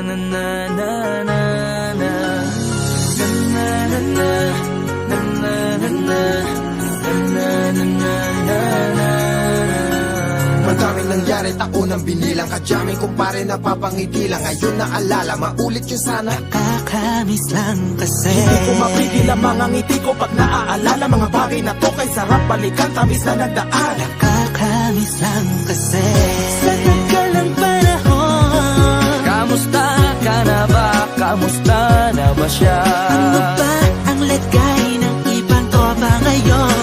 na na na na na. Na na na na na na na na na na. Madaming nangyari, taunang binilang, kadyaming kumpare napapangiti lang. Ngayon naalala, maulit yun sana. Nakakamiss lang kasi Hindi ko mapigil ang mga ngiti ko pag naaalala. Mga bagay na to kay sarap balikan, tamis na nagdaan. Nakakamiss lang kasi sa tagal ng panahon. Kamusta ka na ba? Kamusta na ba siya? Ano ba ang lagay ng ibang tropa ngayon?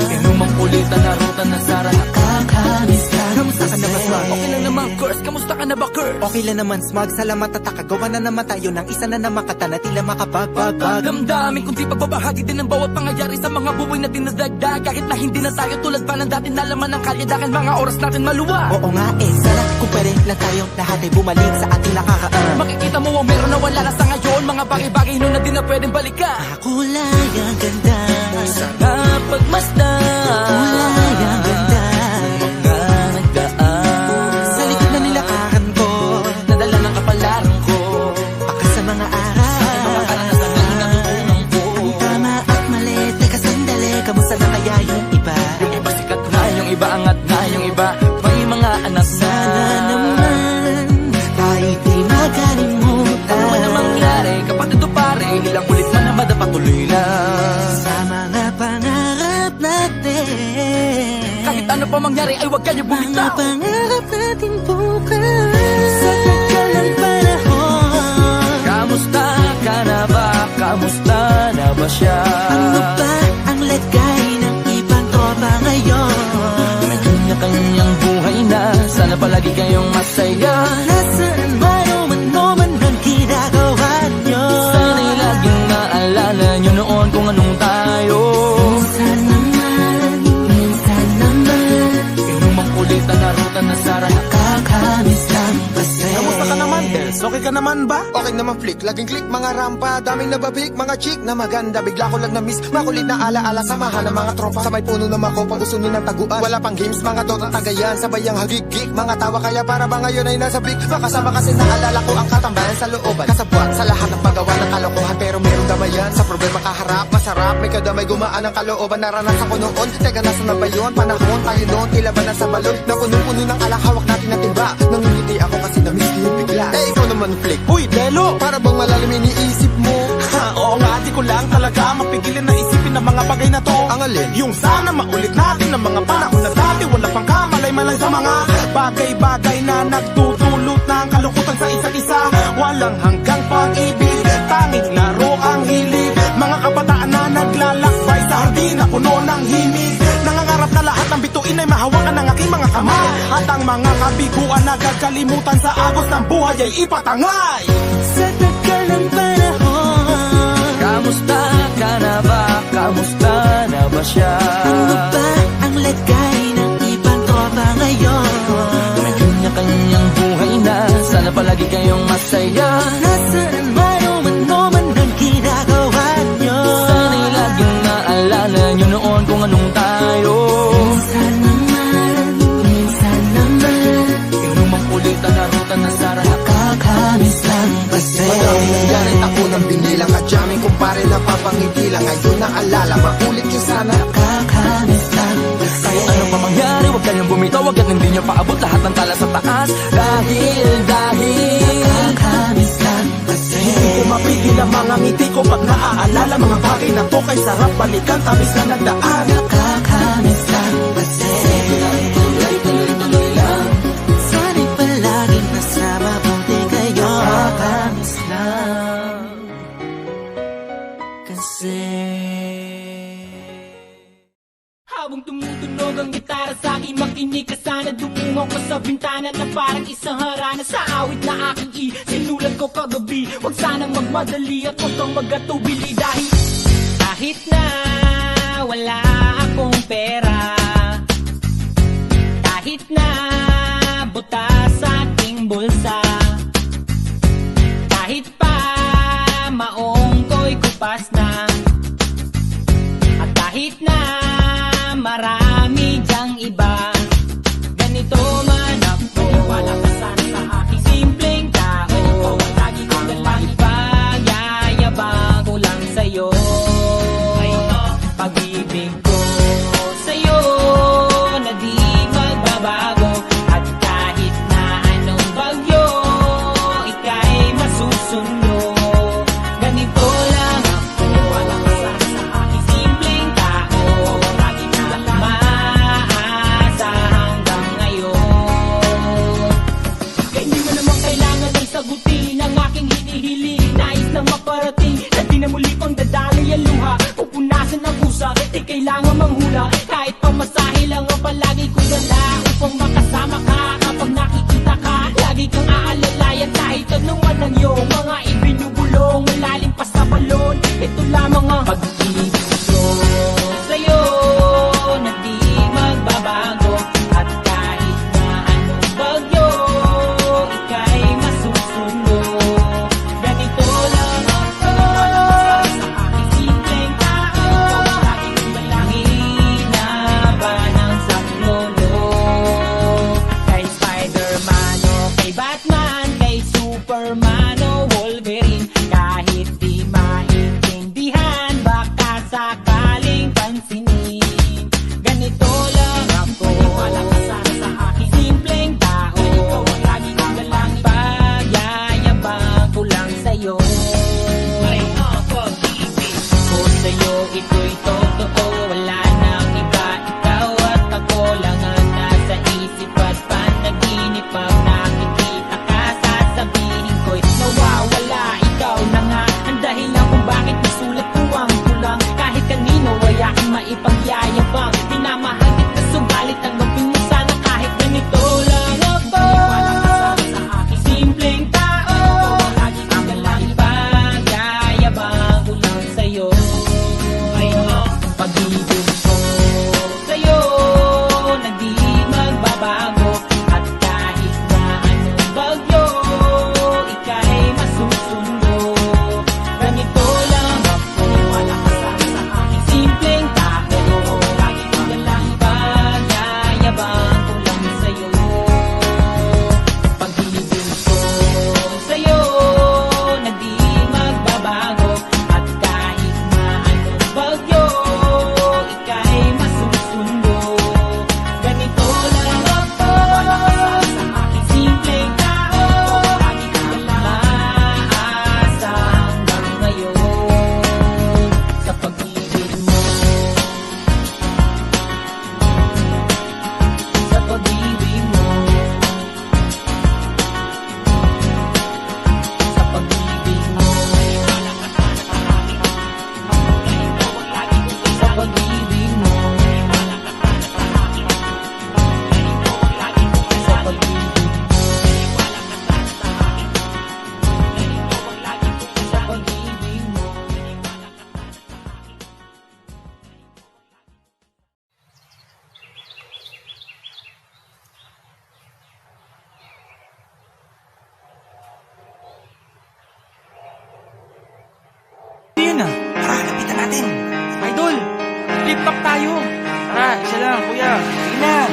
Inumang ulitan na ruta na Sara. Nakakamiss lang Kamusta ka na ba, Smug? kasi. Okay lang naman, Curse. Kamusta ka na ba, Curse? Okay lang naman, Smug. Salamat at nakagawa na naman tayo ng isa na makata na tila makabagbag. Damdamin kundi pagbabahagi din ng bawat pangyayari sa mga buhay na dinadagdag. Kahit na hindi na tayo tulad pa ng dati, nalaman ng kalye dahil mga oras natin maluwa. Oo nga sana kung pwede lang tayo lahat ay bumalik sa ating nakakaan. Makikita mo ang meron na wala na sa ngayon. Mga bagay-bagay noon na di na pwedeng balikan. Kulay ang ganda, Sarap pagmasdan. kulay ang ganda. Mga nagdaan Sa likod na nilakaran ko, nadala ng kapalaran ko. baka sa mga aral. Mga karanasan na natutunan ko. Tama at mali, teka sandali, kamusta na kaya yung iba? Yung iba sikat na, yung iba angat na, yung iba may mga anak na. Sana naman, tayo di magkalimutan. Ano man ang mangyari, kapatid o pare, ilang ulit man na madapatuloy lang. Sa mga pangarap natin, Kahit ano pa mangyari, ay huwag kayo mga bumitaw. pangarap natin bukas. Sa tagal ng panahon, Kamusta ka na ba? Kamusta na ba siya? ano ba ang lagay ng ibang tropa ngayon? May kanya-kanyang buhay na, sana palagi kayong masaya. Nasaan man o man ang ginagawa nyo? Sana'y laging maalala nyo noon kung anong tayo. Minsan naman, Inumang ulitan na ruta na Sara. nakakamiss lang kasi. Kamusta ka naman, Dels? Okay ka naman ba? Okay naman, Flick. Laging click, mga rampa. Daming nababik, mga chick na maganda. Bigla ko lang na-miss. Makulit na alaala, samahan ng mga tropa. Sabay puno ng mako, pang usunin ng taguan. Wala pang games, mga dotang tagayan. Sabay ang hagig-gig, mga tawa kaya para ba ngayon ay nasa big. Makasama kasi naalala ko ang katambayan sa looban. Kasabwat sa lahat ng paggawa ng kalokohan. Pero merong damayan, sa problema kaharap. Masarap, may kadamay gumaan ang kalooban. Naranasan ko noon, teka nasa na ba yun? Panahon tayo noon, tila ba nasa balon? Na punong-puno ng alak, hawak natin ang timba. Nangingiti ako kasi na-miss ko yung bigla. Eh, ikaw naman, Flick. Uy, Delo! Para bang malalim iniisip mo? Ha, oo nga, di ko lang talaga mapigilin na isipin ng mga bagay na to. Ang alin? Yung sana maulit natin ng mga panahon na dati. Wala pang kamalay-malay sa mga bagay-bagay na nagtutulot ng kalungkutan sa isa't isa. Walang hanggang pag-ibig, tanging laro ang hilig. Mga kabataan na naglalakbay sa hardin na puno ng himig. Nangangarap na lahat ng bituin ay mahawakan ng aking mga kamay. At ang mga kabiguan na gagalimutan sa agos ng buhay ay ipatangay. Sa tagal ng panahon, Kamusta ka na ba? Kamusta na ba siya? ano ba ang lagay ng ibang tropa ngayon? May kanya-kanyang buhay na, sana palagi kayong masaya. Nasaan man o man ang ginagawa nyo? Sana'y laging naalala nyo noon kung anong tayo. Minsan naman, Inumang ulitan na ruta na Sara. nakakamiss lang kasi. Madaming nangyari, taunang binilang, kadyaming kumpare napapangiti lang. Ngayon naalala, maulit yun sana. Nakakamiss lang kasi. Kahit ano pa mangyari, huwag kayong bumitaw. Huwag at hindi nyo paabot lahat ng tala sa taas. Dahil Nakakamiss lang kasi. Hindi ko mapigil ang mga ngiti ko pag naaalala. Mga bagay na to kay sarap balikan, tamis na nagdaan. Nakakamiss lang kasi. tuloy-tuloy lang. Sana'y palaging nasa mabuti kayo. Nakakamiss lang kasi. Habang tumutunog ang gitara sa akin, makinig ka sana. Dumungaw ka sa bintana na parang isang harana. Sa awit na aking sinulat ko kagabi. Huwag sanang magmadali at huwag kang magatubili. Dahil kahit na wala akong pera, kahit na butas sa aking bulsa, kahit pa maong ko'y kupas na, at kahit na marami dyang iba, ganito man ako. Wala ka sana sa aking simpleng tao. masusundo. Ganito lang ako, walang sa aking simpleng tao. Maasa hanggang ngayon. Kaya hindi mo naman kailangan ay sagutin ang aking hinihiling. Nais na maparating na di na muli pang dadaloy ang luha. Pupunasan ang pusa, di kailangan manghula. Kahit pamasahe lang ang palagi ko dala upang makasama ka. Kapag nakikita ka, lagi kang aalalayan. Kahit anuman ang iyong mga ibinubulong, malalim pa sa balon. Ito lamang ang pag-ibig ko sa'yo na di magbabago. At kahit na anong bagyo, ika'y masusundo. Ganito lang ako sa aking simpleng tao. Laging malangin na ba ng saklolo? Kay Spider-Man o kay Batman, kay Superman o Wolverine, kahit di maintindihan, baka sakaling pansinin. Ganito lang ako sa aking simpleng tao. Lagi kong dalangin, pagyayabang ko lang sa'yo. Ay, pag-ibig ko sa'yo, ito'y totoo. Wala nang iba, ikaw at ako lang ang nasa isip at panaginip. Pag nakikita ka, sasabihin ko'y nawawala. Ikaw na nga ang dahilan kung bakit nasulat ko ang kulang. Kahit kanino ay aking maipagyayabang. Minamahal kita, subalit ang gawin mo sana kahit ganito lang ako. Sa aking simpleng tao, ang ipagyayabang ko lang sa'yo. Ay, pag-ibig ko sa'yo na di magbabago. At kahit na anong bagyo, ika'y masusundo. Ganito lang ako, sa aking simpleng tao. Lagi ko nalang pagyayabang ko lang sa'yo. Pag-ibig ko sa'yo na di magbabago. At kahit na anong bagyo, ika'y masusundo. Ganito lang ako sa aking simpleng tao. Lagi ko nalang maasa hanggang ngayon sa pag-ibig mo. Sa pag-ibig mo. Sa pag-ibig mo. Sa pag-ibig mo. Sa pag-ibig mo. Sa pag-ibig mo. Yun na. Tara, lapitan natin. Idol, flip top tayo. Tara, isa lang, kuya. Sige na.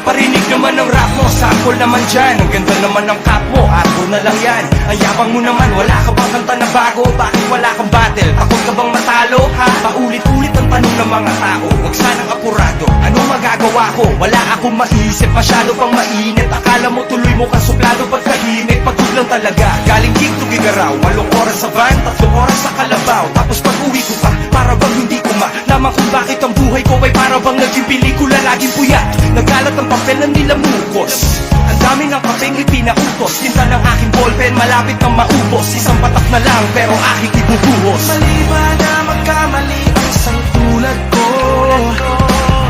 Parinig naman ng rap mo, sample naman dyan. Ang ganda naman ng cap mo, arbo na lang yan. Ang yabang mo naman, wala ka bang kanta na bago? Bakit wala kang battle? Takot ka bang matalo? Ha? Paulit-ulit ang tanong ng mga tao. Huwag sanang apurado, anong magagawa ko? Wala akong maisip, masyado pang mainit. Akala mo tuloy mo kang suplado pagkahimik. Pagod lang talaga, galing gig to Gigaraw. 8 oras sa van, 3 oras sa Kalabaw. Tapos pag uwi ko pa, para bang hindi ko malaman kung bakit ang buhay ko ay para bang naging pelikula. Laging puyat, nagkalat ang papel na nilamukos. Ang dami ng kapeng ipinautos. Tinta ng aking ballpen, malapit nang maubos. Isang patak na lang, pero aking ibubuhos. Mali ba na magkamali ang isang tulad ko?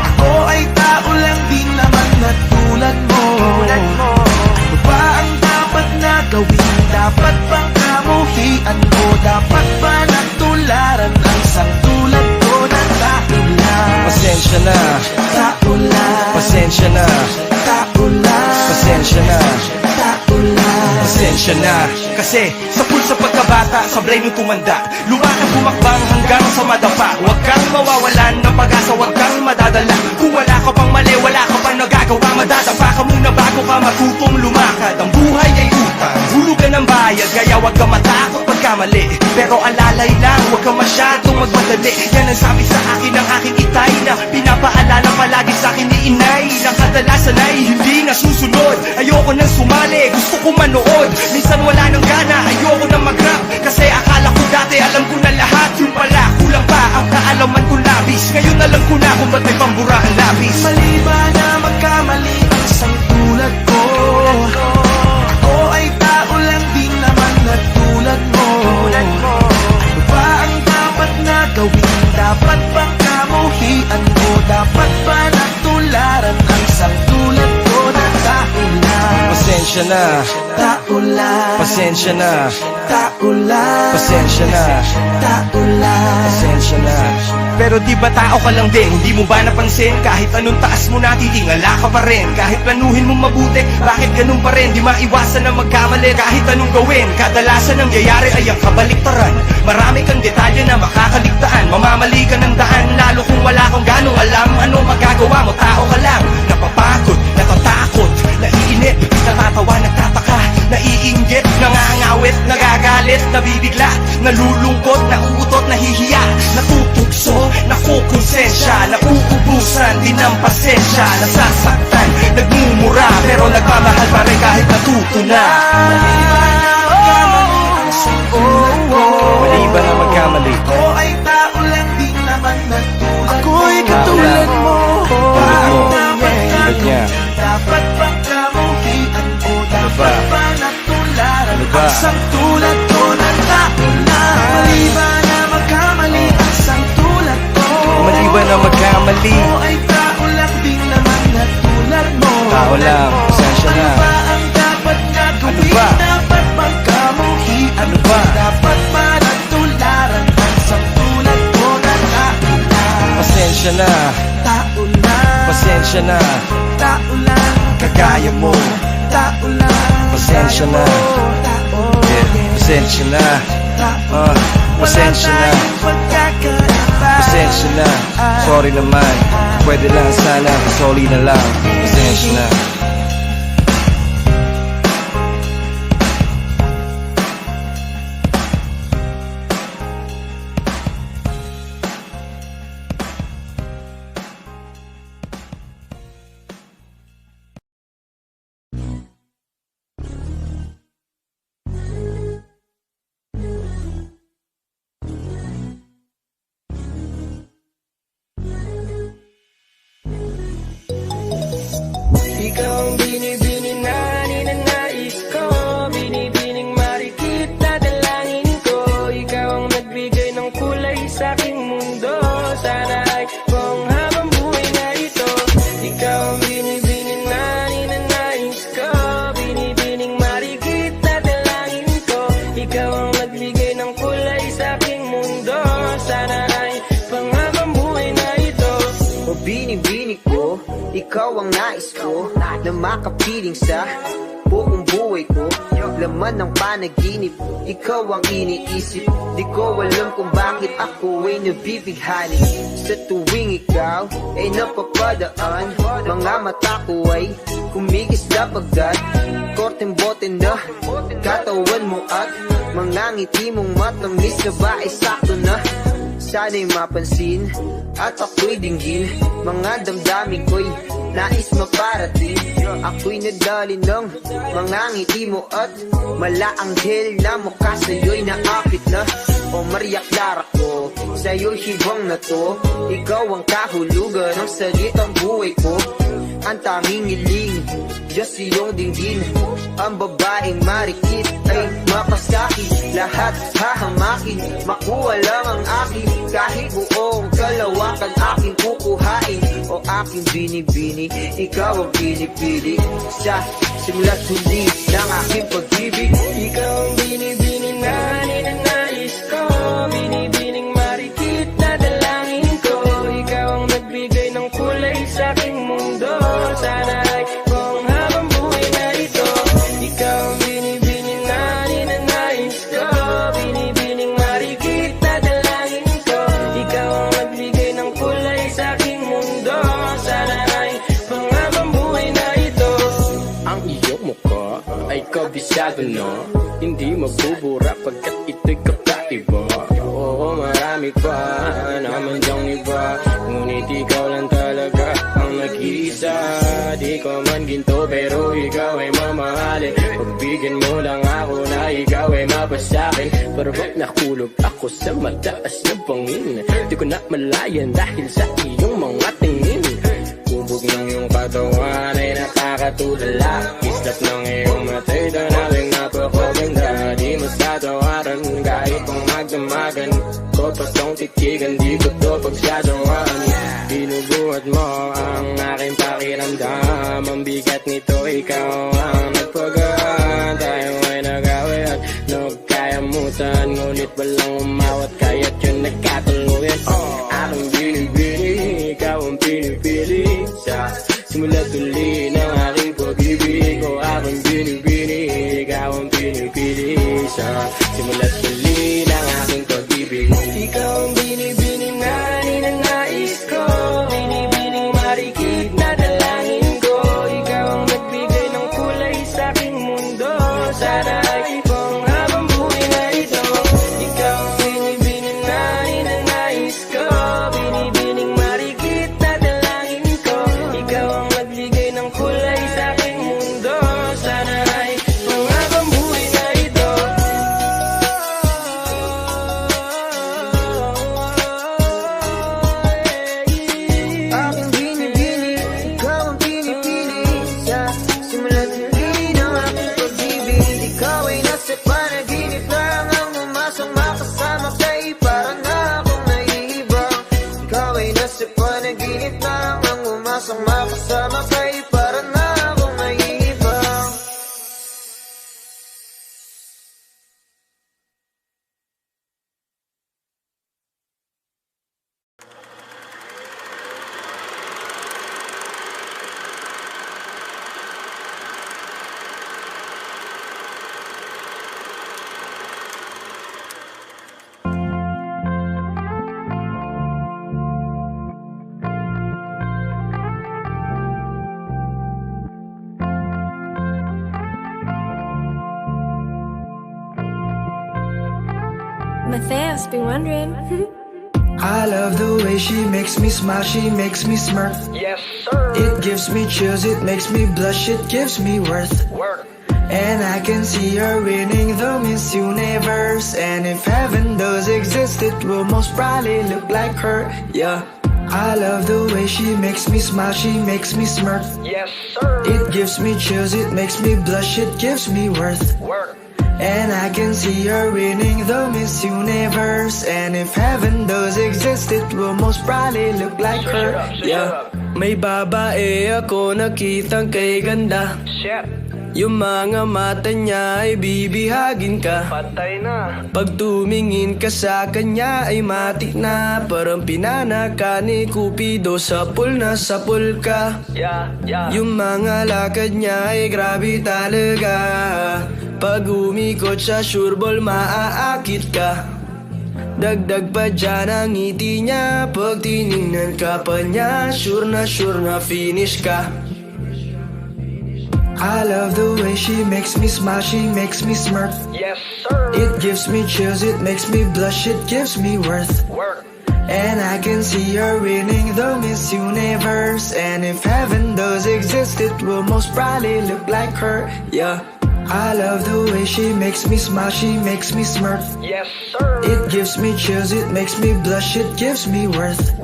Ako ay tao lang din naman na tulad mo. Ano ba ang dapat na gawin? Dapat bang kamuhian ko? Dapat ba natularan ang isang tulad ko na tao lang? Pasensya na, Tao lang, pasensya na, tao lang, pasensya na, tao lang. pasensya na. Kasi sa pulsa pagkabata, sablay nung tumanda, lumakad bumakbang hanggang sa madapa. Huwag kang mawawalan ng pag-asa, huwag kang madadala. Kung wala ka pang mali, wala ka pang nagagawa, madadapa ka muna bago ka matutong lumakad. Ang buhay ay utang, hulugan ng bayad, kaya huwag ka matakot pagkamali. Pero alalay lang, huwag ka masyadong magmadali. Yan ang sabi sa akin ng aking itay, na pinapaalala palagi sa akin ni inay, na kadalasan ay hindi nasusunod. Ayoko nang sumali, gusto ko manood. Minsan wala nang gana, ayoko nang mag-rap. ba't may pambura ang labis? Mali ba na magkamali ang isang tulad ko? Ako ay tao lang din naman na tulad mo. Ano ba ang dapat na gawin? Dapat bang kamuhian ko? Dapat ba natularan ang isang tulad ko na tao lang? Pasensya na, Tao lang, pasensya na, tao lang, pasensya na, tao lang. pasensya na. Pero di ba tao ka lang din? Di mo ba napansin? Kahit anong taas mo na, titingala ka pa rin. Kahit planuhin mong mabuti, bakit ganun pa rin? Di maiwasan na magkamali kahit anong gawin. Kadalasan ang yayari ay ang kabaliktaran. Marami kang detalye na makakaligtaan. Mamamali ka ng daan, lalo kung wala kang ganong alam. Ano magagawa mo? Tao ka lang. Napapagod, natatakot, naiinip, natatawa, nagtataka, naiinggit, nangangawit, nagagalit, nabibigla, nalulungkot, nauutot, nahihiya, natutugso, nakukonsensya, nauubusan din ng pasensya, nasasaktan, nagmumura, pero nagmamahal pa rin kahit natuto na. Mali ba na magkamali? Ako ay tao lang din naman na tulad mo. Ako'y katulad mo. Tulad niya. Dapat bang kamuhian ko? Dapat ba natularan Ano ba? ang isang tulad ko na tao lang? Mali ba na magkamali ang isang tulad ko? Mali ba na magkamali? Ako ay tao lang din naman na tulad mo. Tao lang, pasensya na. Ano ba ang dapat na gawin? Ano ba? Dapat bang kamuhian Ano ko? ba? Dapat ba natularan ang isang tulad ko na tao lang? Pasensya na, Tao lang, pasensya na, tao lang, kagaya mo. tao lang, Pasensya na. tao, Pasensya na, pasensya na, pasensya na. Sorry naman, pwede lang sana, sorry na lang. Pasensya na. Ikaw ang binibini na ninanais ko, binibining marikit na dalangin ko. Ikaw ang nagbigay ng kulay sa aking mundo. Sana ay buong habang buhay na ito. Ikaw ang binibini na ninanais ko, binibining marikit na dalangin ko. Ikaw ang nagbigay ng kulay sa aking mundo. Sana ay buong habang buhay na ito. O binibini ko, ikaw ang nais ko na makapiling sa buong buhay ko. Laman ng panaginip, ikaw ang iniisip. Di ko alam kung bakit ako ay nabibighani. Sa tuwing ikaw ay napapadaan, mga mata ko ay kumigis na pagkat korteng bote na katawan mo at mga ngiti mong matamis na ba ay sakto na. Sana'y mapansin at ako'y dinggin, mga damdamin ko'y nais maparating. Ako'y nadali ng mga ngiti mo at malaanghel na mukha sa'yo'y naapit na. O Maria Clara ko, sa'yo'y hibang na to. Ikaw ang kahulugan ng salitang buhay ko. Ang tanging hiling, Diyos iyong dinggin. Ang babaeng marikit ay mapasakit. Lahat hahamakin, makuha lang ang akin. Kahit buong kalawakan aking kukuhain. O aking binibini, ikaw ang pinipili. Sa simula't huli ng aking pag-ibig. Ikaw ang binibini na ninanais ko, binibining marikit na dalangin ko. Ikaw ang nagbigay ng kulay sa aking mundo. Sana ay buong habang buhay na ito. Ikaw ang binibini na ninanais ko, binibining marikit na dalangin ko. Ikaw ang nagbigay ng kulay sa aking mundo. Sana ay buong habang buhay na ito. Ang iyong mukha ay kabisado na, hindi mabubura pagkat ito'y kakaiba. Oo, marami pa naman dyang iba, ngunit ikaw lang talaga ang nag-iisa. Di ko man ginto pero ikaw ay mamahalin. Pagbigyan mo lang ako na ikaw ay ay mapasakin. Pero ba't nakulog ako sa mataas na bangin? Di ko na malayan dahil sa iyong mga tingin. Kubog ng iyong katawan ay nakakatulala. Kislap ng iyong matay, tanawing napakaganda. Di masatawaran kahit pang magdamagan. Kopasong titigan, di ko to pagsasawaan. Binubuhat mo ang aking pakiramdam. Ang bigat nito, ikaw ang nagpagaan. Tayo ay nag-awit, nagkayamutan. Ngunit walang umawat, kaya't yun nagkatuluyan. Aking binibini, ikaw ang pinipili. Sa simula't uli ng aking pag-ibig ko. Aking binibini, ikaw ang pinipili. Sa simula't uli ng aking pag-ibig. Ikaw ang binibini na ninanais ko. Binibining marikit na dalangin ko. Ikaw ang nagbigay ng kulay sa aking mundo. Sana ay ipong habang buhay na ito. Ikaw ang binibini na ninanais ko. Binibining marikit na dalangin ko. Ikaw ang nagbigay ng kulay sa aking mundo. Sana ay ipong habang buhay na ito. Aking binibini, ikaw ang pinipili. Sa simula't huli ng aking pag-ibig. Ikaw ay nasa panaginip lang ang umasang makasama kay parang na akong naiibang. Ikaw ay nasa panaginip lang ang umasang makasama kay parang na akong naiibang. Matthias, been wondering. I love the way she makes me smile, she makes me smirk. Yes, sir. It gives me chills, it makes me blush, it gives me worth. And I can see her winning the Miss Universe. And if heaven does exist, it will most probably look like her, yeah. I love the way she makes me smile, she makes me smirk. Yes, sir. It gives me chills, it makes me blush, it gives me worth. And I can see her winning the Miss Universe. And if heaven does exist, it will most probably look like her, yeah. May babae ako nakitang kay ganda. Yung mga mata niya ay bibihagin ka. Patay na. Pag tumingin ka sa kanya ay matik na. Parang pinanaka ni Cupido, sapul na sapul ka. Yung mga lakad niya ay grabe talaga. Pag umikot sa sureball maaakit ka. Dagdag pa dyan ang ngiti niya. Pag tinignan ka pa niya, sure na finish ka. I love the way she makes me smile, she makes me smirk. Yes, sir. It gives me chills, it makes me blush, it gives me worth. And I can see her winning the Miss Universe. And if heaven does exist, it will most probably look like her, yeah. I love the way she makes me smile, she makes me smirk. Yes, sir. It gives me chills, it makes me blush, it gives me worth.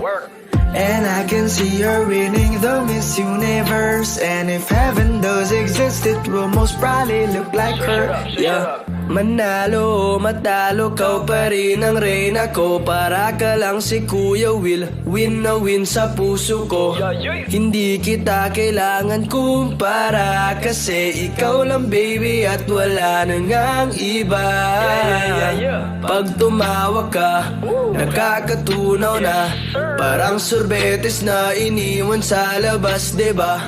And I can see her winning the Miss Universe. And if heaven does exist, it will most probably look like her, yeah. Manalo o matalo, kau pa rin ang reyna ko. Para ka lang si Kuya Will, win na win sa puso ko. Hindi kita kailangan kumpara, kasi ikaw lang baby at wala na ngang iba. Pag tumawa ka, nakakatunaw na. Parang sorbetes na iniwan sa labas, diba?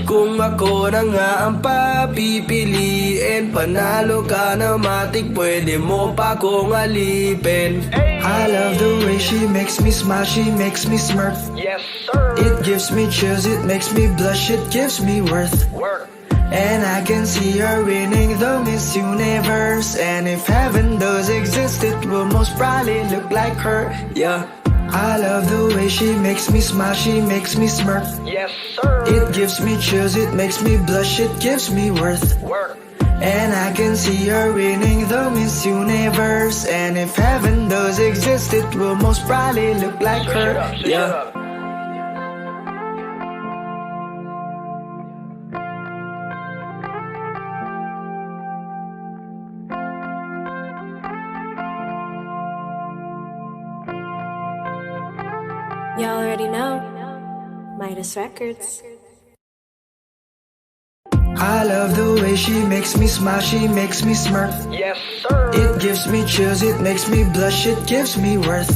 Kung ako na nga ang papipiliin, panalo ka na matik, pwede mo pa kong alipin. I love the way she makes me smile, she makes me smirk. Yes, sir. It gives me chills, it makes me blush, it gives me worth. And I can see her winning the Miss Universe. And if heaven does exist, it will most probably look like her, yeah. I love the way she makes me smile, she makes me smirk. Yes, sir. It gives me chills, it makes me blush, it gives me worth. And I can see her winning the Miss Universe. And if heaven does exist, it will most probably look like her. Yeah. Y'all already know. Midas Records. I love the way she makes me smile, she makes me smirk. Yes, sir. It gives me chills, it makes me blush, it gives me worth.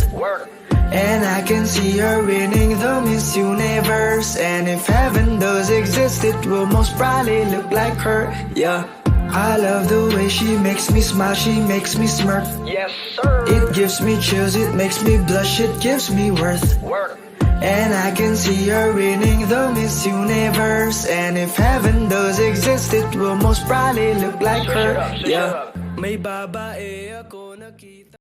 And I can see her winning the Miss Universe. And if heaven does exist, it will most probably look like her. Yeah. I love the way she makes me smile, she makes me smirk. Yes, sir. It gives me chills, it makes me blush, it gives me worth. And I can see her winning the Miss Universe. And if heaven does exist, it will most probably look like her. Yeah. May babae ako nakita.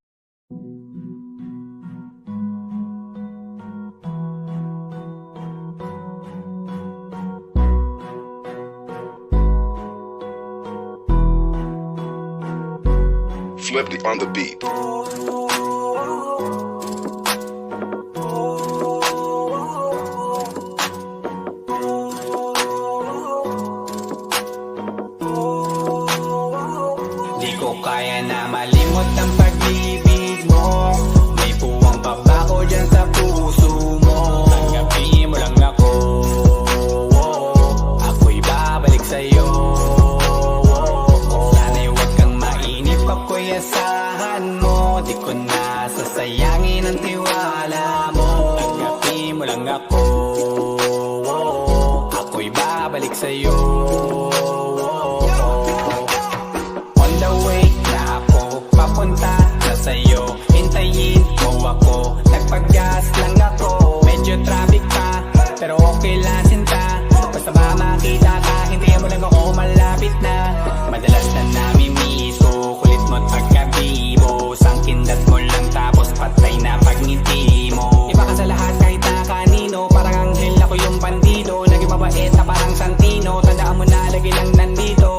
Flipped on the beat. Di ko kaya na malimot ang pag-ibig mo. May puwang pa ba ko dyan sa puso mo? Tanggapin mo lang ako, ako'y babalik sa'yo. Sana'y huwag kang mainip, ako'y asahan mo. Di ko na sasayangin ang tiwala mo. Tanggapin mo lang ako, ako'y babalik sa'yo. On the way na ako papunta na sa'yo. Hintayin mo ako, nagpag-gas lang ako. Medyo traffic pa, pero okay lang sinta. Basta ba makita ka, hintayin mo lang ako, malapit na. Madalas na namimiso, kulit mo't pagkabibo. Sangkindat mo lang tapos patay na pagngiti mo. Iba ka sa lahat kahit na kanino, parang anghel ako yung bandido. Naging mabait na parang Santino, tandaan mo na lagi lang nandito.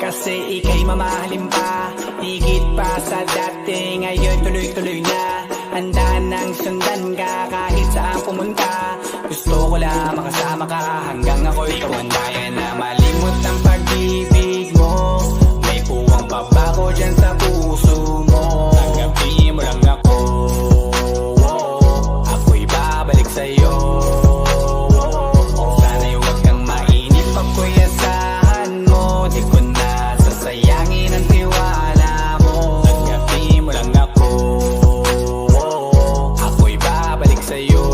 Kasi ika'y mamahalin pa, higit pa sa dati. Ngayon tuloy-tuloy na, handa nang sundan ka kahit saan pumunta. Gusto ko lang makasama ka hanggang ako'y tumanda. Na malimot ang pag-ibig mo. May puwang pa ba ko dyan sa puso mo? Tanggapin mo lang ako, ako'y babalik sa'yo. Sana'y huwag kang mainip, ako'y asahan mo. Di ko na sasayangin ang tiwala mo. Tanggapin mo lang ako, ako'y babalik sa'yo.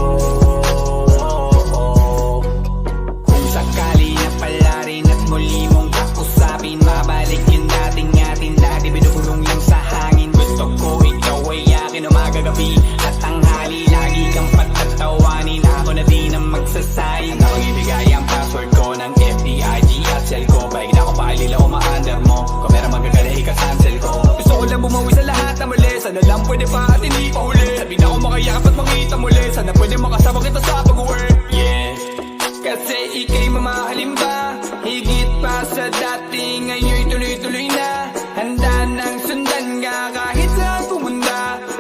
Kung sakali na pala rin at muli mong kausapin, mabalik yung dating atin dati, binubulong lang sa hangin. Gusto ko ikaw ay akin umagabi at tanghali, lagi kang patatawanin. Ako na din ang magsasayin na mag-ibigay ang password ko ng FBIG at cell ko. Baik na ako paalila o ma-under mo, kung meron magagala ika-cancel ko. Gusto ko lang bumawi sa lahat na mali, sana lang pwede pa at hindi pa huli. Sabi na ako makayakap at makita muli, sana pwede makasama kita sa pag-work. Yeah, kasi ika'y mamahalin ba, higit pa sa dati. Ngayon'y tuloy-tuloy na, handa nang sundan ka kahit saan pumunta.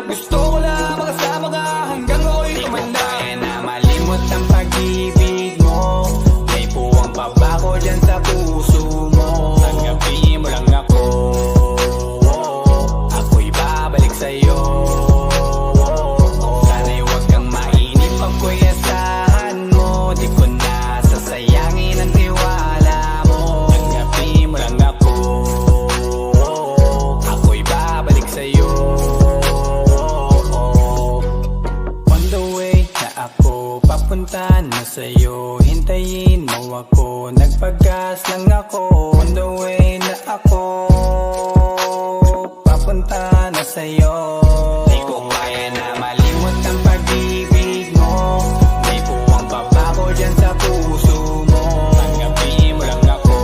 Gusto ko lang makasama ka hanggang ako'y tumanda. Di ko kaya na malimot ang pag-ibig mo. May puwang pa ba ko dyan sa puso mo? Tanggapin mo lang ako, ako'y babalik sa'yo. Sana'y huwag kang mainip, ako'y asahan mo. Di ko na sasayangin ang tiwala mo. Tanggapin mo lang ako, ako'y babalik sa'yo. On the way na ako papunta na sa'yo. Hintayin mo ako, nagpag-gas lang ako. On the way na ako papunta na sa'yo. Di ko kaya na malimot ang pag-ibig mo. May puwang pa ba ko dyan sa puso mo? Tanggapin mo lang ako,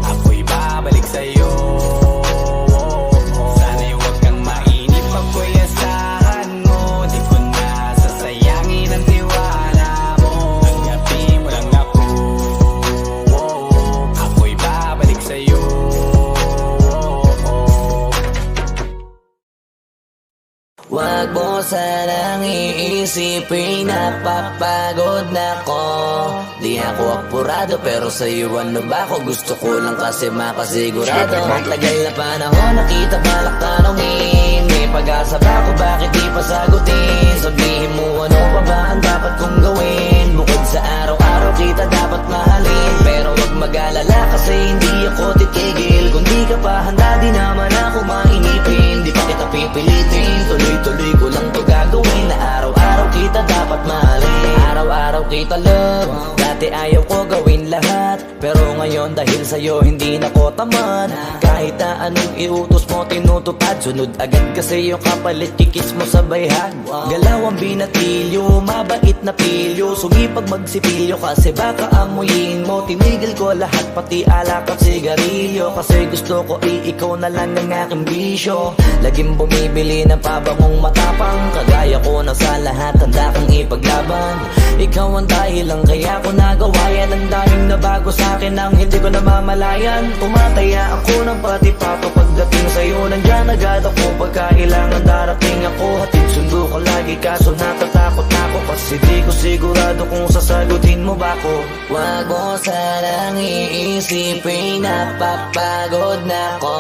ako'y babalik sa'yo. Sana'y huwag kang mainip, ako'y asahan mo. Di ko na sasayangin ang tiwala mo. Tanggapin mo lang ako, ako'y babalik Wag mo sanang iisipin, napapagod na ko. Di ako apurado pero sa'yo ano ba ako? Gusto ko lang kasi makasigurado. Matagal na panahon nakita balak tanongin, may pag-asa ba ako, bakit di pa sagutin? Sabihin mo ano pa ba ang dapat kong gawin? Bukod sa araw-araw kita dapat mahalin, pero wag mag-alala kasi hindi ako titigil. Kung di ka pa handa di naman ako mainipin, di pa kita pipilitin, tuloy-tuloy ko lang to gagawin. Na araw-araw kita dapat mahalin, araw-araw kita love. Dati ayaw ko gawin lahat, pero ngayon dahil sa'yo hindi na ko tamad. Kahit na anong iutos mo tinutupad, sunod agad kasi yung kapalit kikis mo sa bayhan. Galaw ang binatilyo, mabait na pilyo, sumipag magsipilyo kasi baka amuyin mo. Tinigil ko lahat pati alak at sigarilyo, kasi gusto ko ikaw na lang ang aking bisyo. Laging bumibili ng pabangong matapang, kagaya ko na sa lahat handa kang ipaglaban. Ikaw ang dahilan kaya ko nagawa yan, ang daming nabago sa'kin ang hindi ko namamalayan. Tumataya ako ng pati pato pagdating sa'yo, nandyan agad ako pagkailangan darating ako. Hatid sundo ko lagi kaso natatakot ako, kasi di ko sigurado kung sasagutin mo ba ko. Wag mo sanang iisipin, napapagod na ko.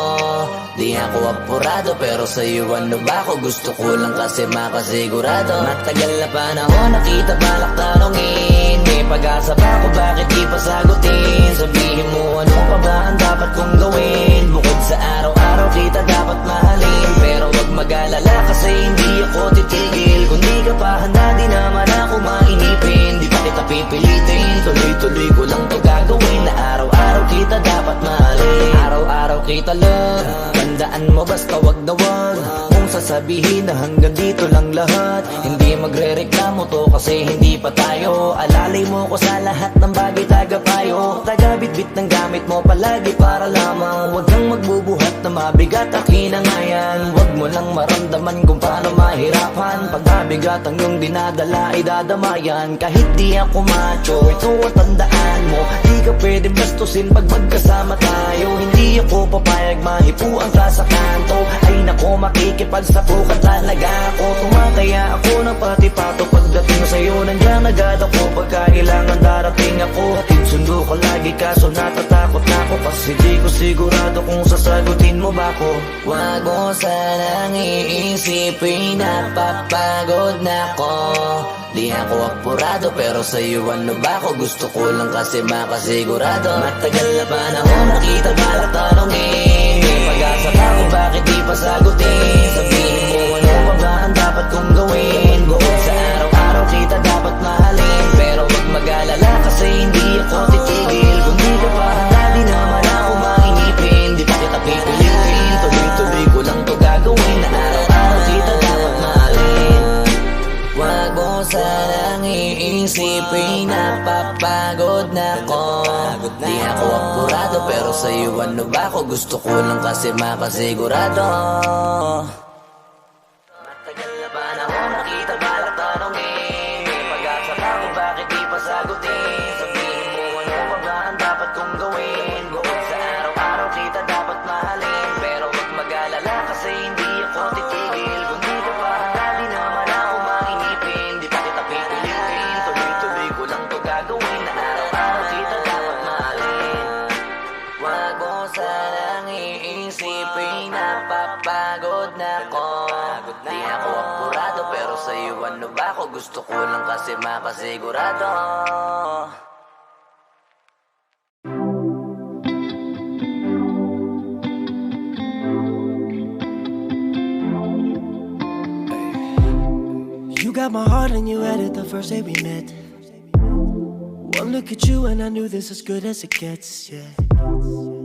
Di ako apurado pero sa'yo ano ba ako? Gusto ko lang kasi makasigurado. Matagal na panahon nakita balak tanongin, may pag-asa ba ako, bakit di pa sagutin? Sabihin mo ano pa ba ang dapat kong gawin? Bukod sa araw-araw kita dapat mahalin, pero wag mag-alala kasi hindi ako titigil. Kung di ka pa handa di naman ako mainipin, di pa kita pipilitin, tuloy-tuloy ko lang to gagawin. Na araw-araw kita dapat mahalin, araw-araw kita love. Tandaan mo basta wag na wag mong sasabihin na hanggang dito lang lahat. Hindi magre-reklamo to kasi hindi pa tayo. Alalay mo ko sa lahat ng bagay, tagapayo. Taga-bitbit ng gamit mo palagi para lamang wag kang magbubuhat na mabigat, akin na nga yan. Wag mo lang maramdaman kung paano mahirapan, pag mabigat ang iyong dinadala ay dadamayan. Kahit di ako macho, ito ang tandaan mo, di ka pwede bastusin pag magkasama tayo. Hindi ako papayag mahipuan ka sa kanto, ay nako makikipagsapukan talaga ako. Tumataya ako ng pati pato pagdating sa'yo, nandyan agad ako pagkailangan darating ako. Hatid sundo ko lagi kaso natatakot na ako, kasi di ko sigurado kung sasagutin mo ba ko. Wag mo sanang iisipin, napapagod na ko. Di ako apurado pero sa'yo ano ba ako? Gusto ko lang kasi makasigurado. Matagal na panahon nakita balak tanongin, may pag-asa ba ako, bakit di pa sagutin? Sabihin mo ano pa ba ang dapat kong gawin? Bukod sa araw-araw kita dapat mahalin, pero wag mag-alala kasi hindi ako titigil. Kung di ka pa handa di naman ako mainipin, di pa kita pipilitin, tuloy-tuloy ko lang to gagawin. Na araw-araw kita dapat mahalin. Wag mo sanang iisipin, napapagod na ko. Di ako apurado pero sa'yo ano ba ako? Gusto ko lang kasi makasigurado. Matagal na panahon nakita balak tanongin, may pag-asa ba ako, bakit di pa sagutin? Sabihin mo ano pa ba ang dapat kong gawin? Bukod sa araw-araw kita dapat mahalin, pero wag mag-alala kasi hindi ako titigil. Kung di ka pa handa di naman ako mainipin, di pa kita pipilitin, tuloy-tuloy ko lang to gagawin. Na araw-araw kita dapat mahalin. Wag mo sanang iisipin, napapagod na ko. Di ako apurado pero sa'yo ano ba ako? Gusto ko lang kasi makasigurado. You got my heart and you had it the first day we met. One look at you and I knew this as good as it gets, yeah.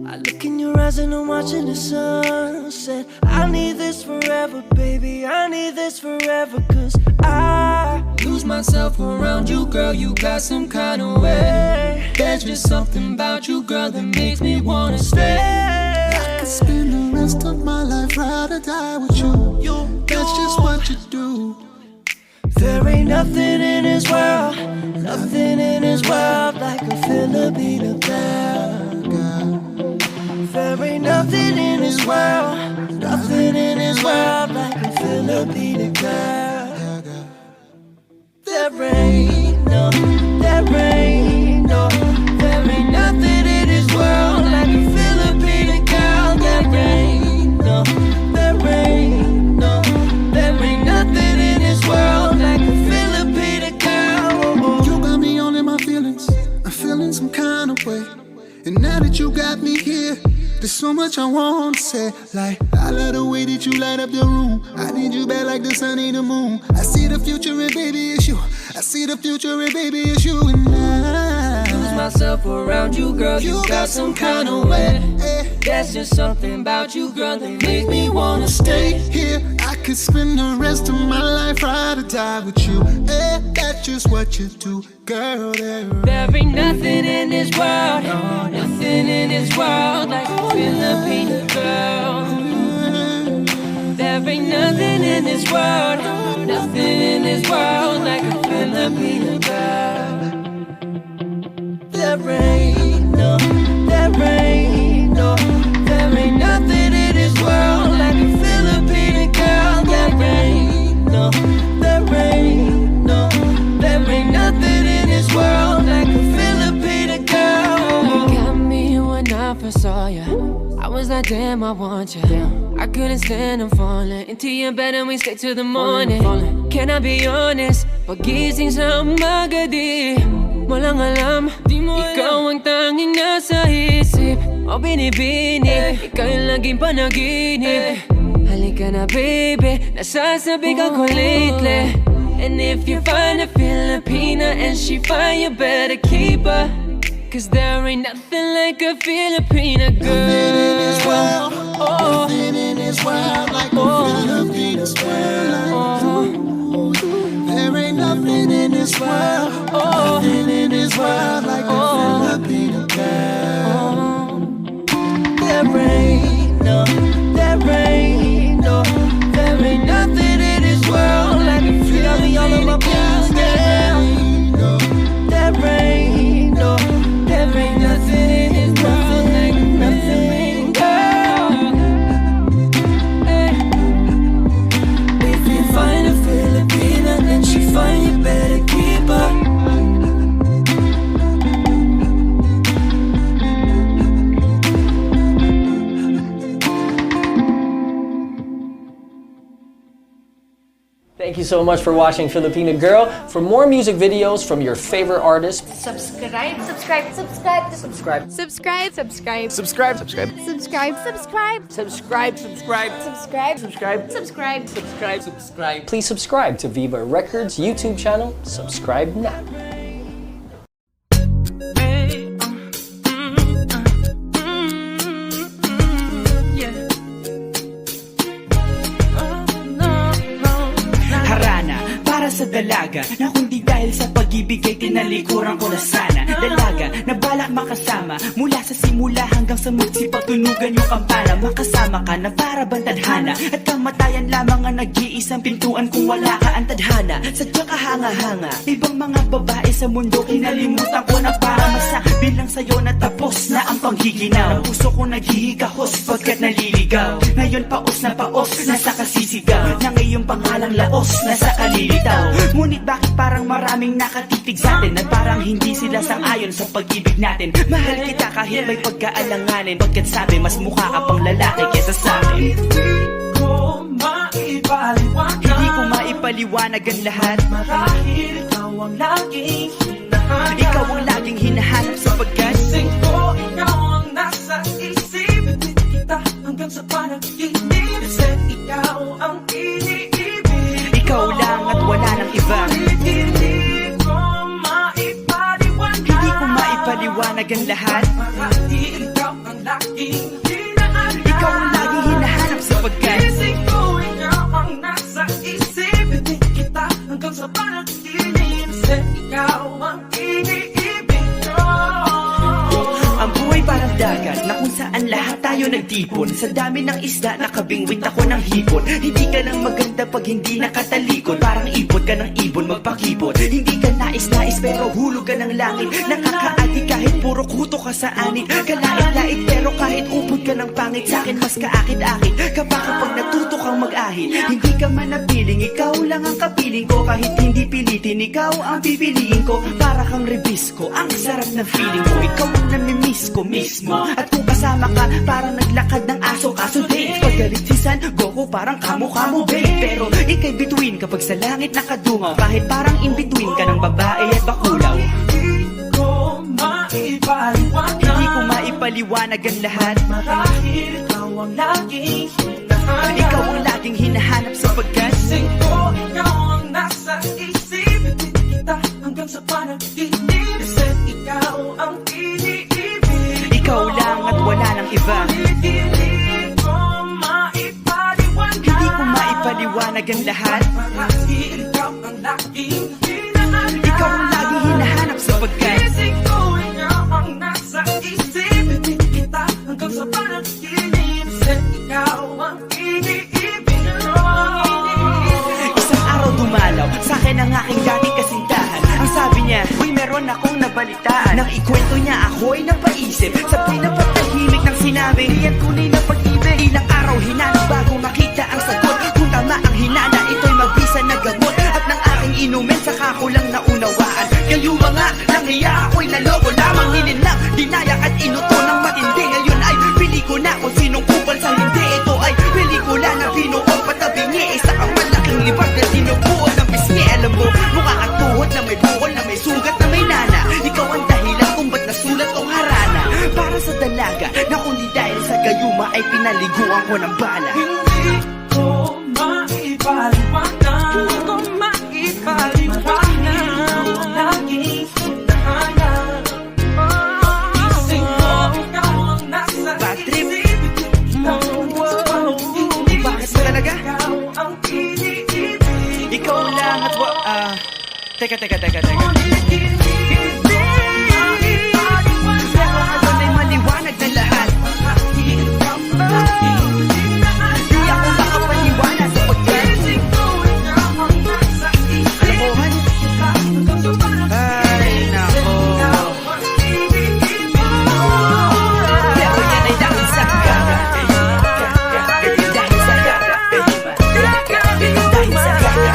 I look in your eyes and I'm watching the sunset. I need this forever, baby, I need this forever. Cause I lose myself around you, girl, you got some kind of way. There's just something about you, girl, that makes me wanna stay. I could spend the rest of my life, ride or die with you. That's just what you do. There ain't nothing in this world, nothing in this world like a Filipino girl. There ain't nothing in this world, nothing in this world like a Filipino girl. There ain't no, there ain't no, there ain't nothing in this world like a Filipino girl. There ain't no, there ain't no, there ain't nothing in this world like a Filipino girl. You got me all in my feelings. I'm feeling some kind of way. And now that you got me here, there's so much I want to say. Like, I love the way that you light up the room. I need you back like the sun ain't the moon. I see the future and baby it's you. I see the future and baby it's you and I lose myself around you, girl. You got some kind of way. That's just something about you, girl, that make me wanna stay here. I could spend the rest of my life ride or die with you. That's just what you do, girl. There ain't nothing in this world, nothing in this world like a Filipino girl. There ain't nothing in this world, nothing in this world like a Filipino girl. There ain't no, there ain't no, there ain't nothing in this world like a Filipino girl. There ain't no, there ain't no, there ain't nothing in this world like a Filipino girl. You got me when I first saw ya. I was like, damn, I want ya. I couldn't stand, I'm falling into your bed and we stay till the morning. Can I be honest? Pagising sa umaga di walang alam, ikaw ang tanging nasa isip o binibini, ikaw yung laging panaginip. Halika na baby, nasasabi ka ko lately. And if you find a Filipina and she fine, you better keep her, cause there ain't nothing like a Filipina girl. Nothing in this world, nothing in this world like a Filipina girl. There ain't nothing in this world, nothing in this world like a Filipina girl. There ain't no, there ain't no, there ain't nothing in this world like a Filipina girl. There ain't no, there ain't no, there ain't nothing in this world like a Filipina girl. Hey. If you find a Filipina and she fine, you better keep her. Thank you so much for watching Filipina Girl. For more music videos from your favorite artists, Subscribe, subscribe, subscribe, subscribe, subscribe, subscribe, subscribe, subscribe, subscribe, subscribe, subscribe, subscribe, subscribe, subscribe, subscribe, subscribe, subscribe. please subscribe to Viva Records YouTube channel. Subscribe now. Sa dalaga na kundi dahil sa pag-ibig ay tinalikuran ko na sana. Dalaga na balak makasama mula sa simula hanggang sa magsipatunugan yung kampana. Makasama ka na para bang tadhana at kamatayan lamang ang nag-iisang pintuan kung wala ka ang tadhana. Sadyang kahanga-hanga ibang mga babae sa mundo kinalimutan ko na para masabi lang sa'yo na tapos na ang panghiginaw. Ang puso ko naghihigahos pagkat naliligaw. Ngayon paos na paos nasa kasisigaw na ngayong pangalang laos nasa kalilitaw. Ngunit bakit parang maraming nakatitig sa atin at parang hindi sila sang-ayon sa pag-ibig natin. Mahal kita kahit may pagkaalanganin, pagkat sabi mas mukha ka pang lalaki kesa sa akin. Hindi ko maipaliwanag ang lahat. Marahil ikaw ang laging hinahanap. Ikaw ang laging hinahanap sapagkat gising ko, ikaw ang nasa isip. Pilit kita hanggang sa panaginip. Kasi ikaw ang iniibig. Ikaw lang at wala nang iba. Hindi ko maipaliwanag ang lahat. Marahil ikaw ang laging hinahanap. Ikaw ang laging hinahanap sapagkat gising ko, ikaw ang nasa isip. Pilit kita hanggang sa panaginip. Kasi ikaw ang iniibig ko. ang buhay parang dagat na kung saan lahat tayo nagtitigil. tipon. Sa dami ng isda, nakabingwit ako ng hipon. Hindi ka lang maganda pag hindi nakatalikod. Parang ipon ka ng ibon, magpakipon. Hindi ka nais-nais pero hulog ka ng langit. Nakakaadi kahit puro kuto ka sa anit. Kalait-lait pero kahit upod ka ng pangit. Sa'kin mas kaakit-akit kapag natuto kang mag-ahit. Hindi ka man napiling, ikaw lang ang kapiling ko. Kahit hindi pilitin, ikaw ang pipiliin ko. Para kang rebisco, ang sarap ng feeling mo. Ikaw ang namimiss ko mismo. At kung kasama ka, parang naglakad ng aso. Kaso di, paggalit si San Goku, parang kamo-kamo babe. Pero ikay bituin kapag sa langit nakadungaw. Kahit parang in-between ka ng babae at bakulaw. Hindi ko maipaliwanag ang lahat. Marahil ikaw ang laging hinahanap. Ikaw ang laging hinahanap sapagkat ikaw ang nasa isip. Kita hanggang sa panaginip. Kasi ikaw ang iniibig. Ikaw lang at wala nang iba. Hindi ko maipaliwanag ang lahat. Marahil ikaw ang laging hinahanap. Ikaw ang laging hinahanap sapagkat hanggang sa panaginip. Kasi ikaw ang iniibig. Isang araw dumalaw sa'kin ang aking dating kasintahan. Ang sabi niya, uy meron akong nabalitaan. Nang ikwento niya ako'y napaisip. Sa pinapatahimik ng sinabi, iyan tunay na pag-ibig. Ilang araw hinanap bago makita ang sagot. Kung tama ang hinana, ito'y mabisa na gamot. At nang aking inumin, saka ko lang naunawaan. Kayo mga nanghiya ako'y naloko lamang. Nilinlang, dinayak at inuto ng matindi. Ngayon ay pili ko na kung sinong kupal sa hindi. Ito ay pelikula na binuong patabingi. Isa kang malaking libag na sinubuot ng pisngi. Alam mo, mukha kang tuhod na may bukol, na may sugat, na may nana. Ikaw ang dahilan kung ba't nasulat o harana. Para sa dalaga, na kundi dahil sa gayuma ay pinaliguan ko ng bala. Hindi ko maipaliwanag. Hindi ko maipaliwanag. Laging hinahanap. Ising ko, ikaw ang nasa isip. Bakit ba talaga? Ikaw ang iniibig. Ikaw lang at Teka. Ay maliwanag na lahat. Di ako makapaniwala sa pagkakas. Kalokohan? Ay, nako. Pero yan ay dahil sa gaga. Dahil sa gaga. Dahil sa gaga. Dahil sa gaga.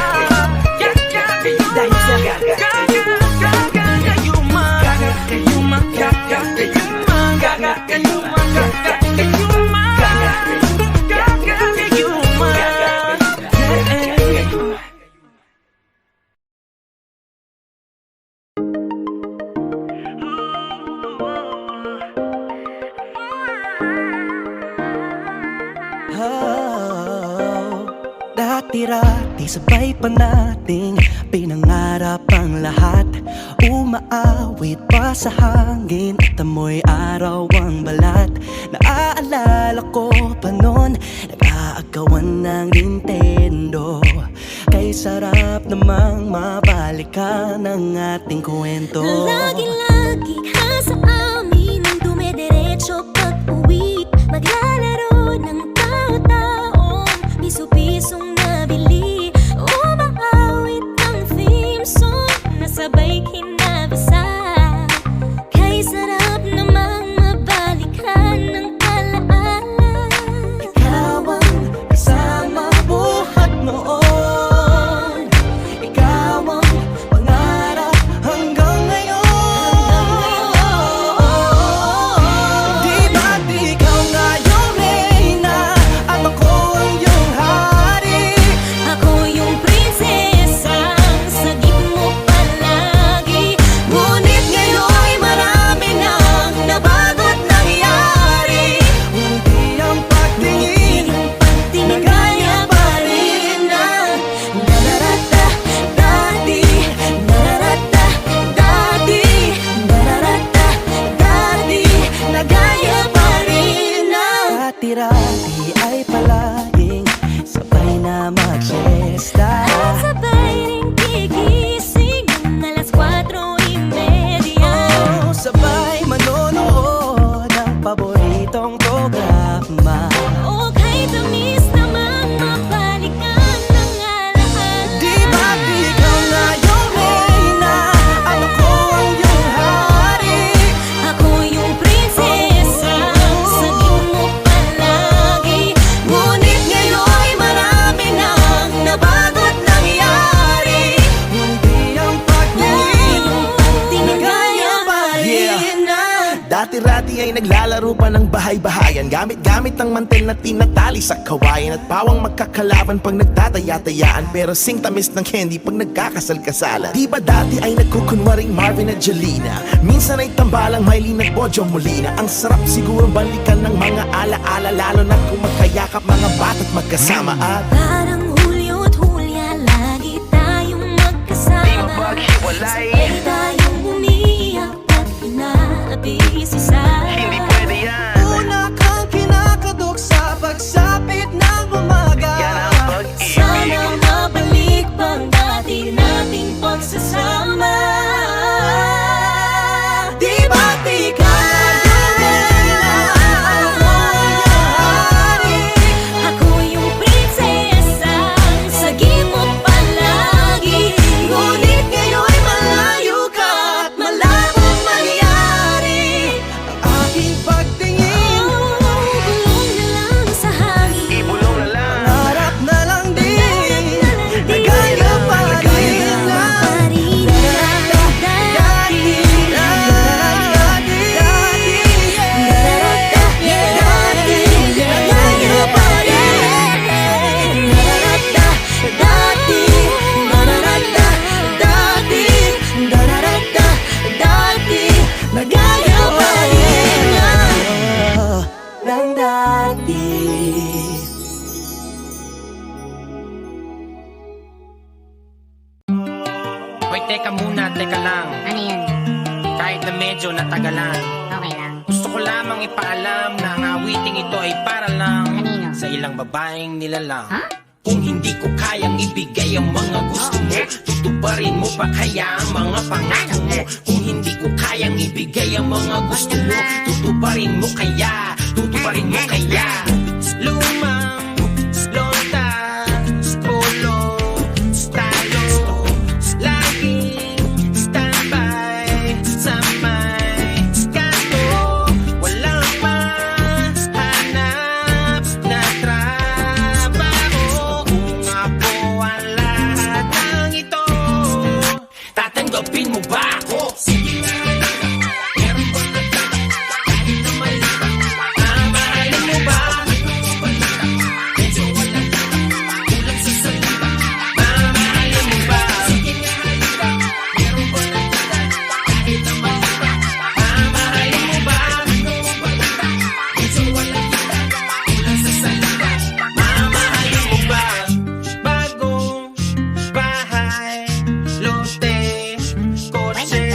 Dati-rati sabay pa nating pinangarap ang lahat. Umaawit pa sa hangin at amoy araw ang balat. Naaalala ko pa noon, nag-aagawan ng Nintendo. Kay sarap namang mabalikan ang ating kwento. Lagi-lagi ka sa amin ang dumediretso pag-uwi. Maglalaro ng tao-taong piso-pisong nabili. Umaawit ang theme song na sabay kinabasa. Kay sarap namang mabalikan ng alaala. Ikaw ang kasama buhat noon. Ikaw ang pangarap hanggang ngayon. Di ba't ikaw nga yung reyna at ako ang iyong hari? Ako bahay-bahayan. Gamit-gamit ang mantel na tinatali sa kawayan. At pawang magkakalaban pag nagtataya-tayaan. Pero sing tamis ng candy pag nagkakasal-kasalan. Di ba dati ay nagkukunwaring Marvin at Jelena? Minsan ay tambalang Mylene at Bojo Molina. Ang sarap siguro balikan ng mga ala-ala, lalo na kung magkayakap mga bata't magkasama. At Parang Hulyo at Hulya, lagi tayong magkasama. Di mapaghiwalay, Sabay tayong umiiyak at inaabis isa. hindi pwede yan. Una kang kinakadok sa pagsapit ng umaga. Yan ang pag-ibig. Sana mabalik pang dati nating pagsasama. Di ba't ikaw Ako yung prinsesang sagimot palagi. ngunit ngayon'y malayo ka at malabong mangyari ang aking pagtingin? Bulong na lang sa hangin. Ibulong na lang. Harap na lang din na gaya pa rin na nagaya pa rin ng dati. Hoy, teka muna, teka lang. Ano yun? Kahit na medyo natagalan, Okay lang. gusto ko lamang ipaalam na ang awiting ito ay para lang Kanino? sa ilang babaeng nilalang. Ha? Kung hindi ko kayang ibigay ang mga gusto mo, tutuparin mo ba kaya ang mga pangako mo? Kung hindi ko kayang ibigay ang mga gusto mo, tutuparin mo kaya, tutuparin mo kaya. Lumang, lonta, polo, stalo, laging standby sa may kanto. Walang mahanap na trabaho. Kung ako ang lahat ng ito, tatanggapin mo ba ako? Sige na, meron ba kahit na mali? Mamahalin mo ba? Medyo wala ka, kulang sa salita. Mamahalin mo ba? Sige na, meron ba kahit na mali? Mamahalin mo ba? Medyo wala ka, kulang sa salita. Mamahalin mo ba? Bagong bahay, lote, kotse,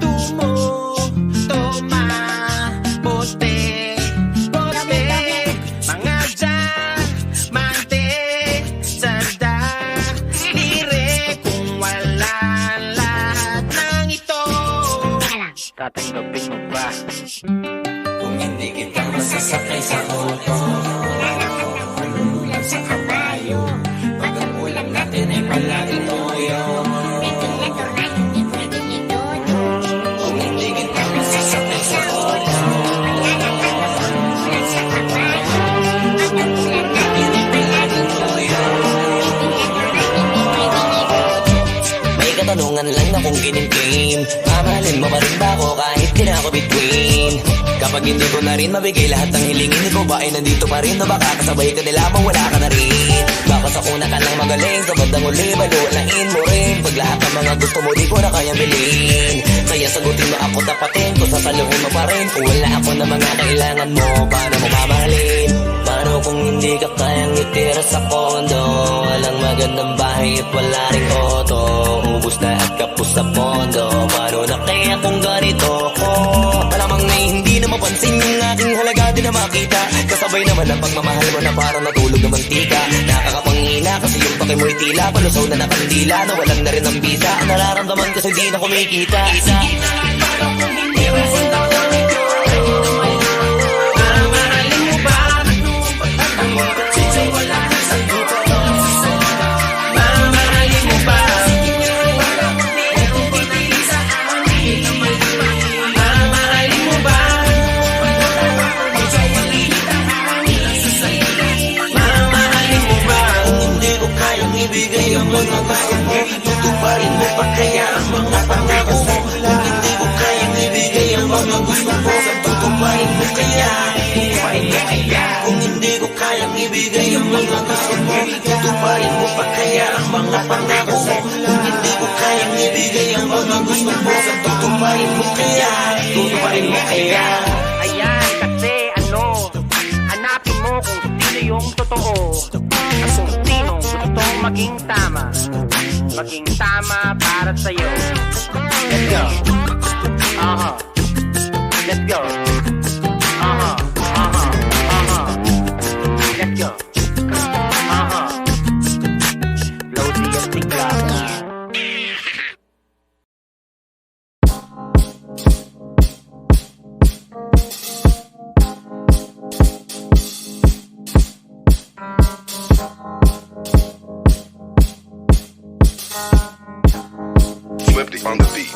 tumo, toma, bote, bote, mga diamante, sanda, lire, kung wala lahat ng ito, tatanggapin mo ba? Kung hindi kita masasakay sa auto, ulam sa kabayo, pag ang ulam natin ay palaging toyo. Kung hindi kita masasakay sa auto, May katanungan lang na kung ginim-game, mamahalin mo pa rin ba ako kahit di na ako between? Kapag hindi ko na rin mabigay lahat ng hilingin, ikaw ba ay nandito pa rin o baka kasabay ka nila bang wala ka na rin? Baka sa una ka lang magaling, sa bandang uli baluwalain mo rin. Pag lahat ng mga gusto mo di ko na kayang bilhin, kaya sagutin mo ako dapatin, kung sasaluhin mo pa rin. Kung wala ako na mga kailangan mo, paano mo mamahalin? Paano kung hindi ka kayang itira sa kondo? Walang magandang bahay at wala ring auto, ubus na at kapos sa pondo. Paano na kaya kung ganito ko? Malamang na hindi na mapansin yung aking halaga di na makita. Kasabay naman ang pagmamahal mo na parang natulog na mantika. Nakakapangina kasi yung pake mo'y tila palusaw na nakandila, na walang na rin ang bisa. Ang nararamdaman kasi di na kumikita. Paano kung hindi mo mamahalin mo ba? Medyo wala ka sa dito. Mamahalin mo ba? Merong pinili sa amin. Mamahalin mo ba? Medyo walita, kulang sa salita. Mamahalin mo ba? Kung hindi ko kayang ibigay ang mga gusto mo, tutuparin mo pa kaya ang mga pangako mo? Kung hindi ko kayang ibigay ang mga gusto mo, tutuparin mo kaya Kung hindi ko kayang ibigay ang mga gusto mo, tutuparin mo pa kaya ang mga pangako mo. Kung hindi ko kayang ibigay ang mga gusto mo, tutuparin mo kaya, tutuparin mo kaya. Ayan, kasi hanapin mo kung sino yung totoo at kung sinong gustong maging tama para sa'yo. Let's go. Let's go. Let's go. Floaty at Tiglana. Swifty on the beat.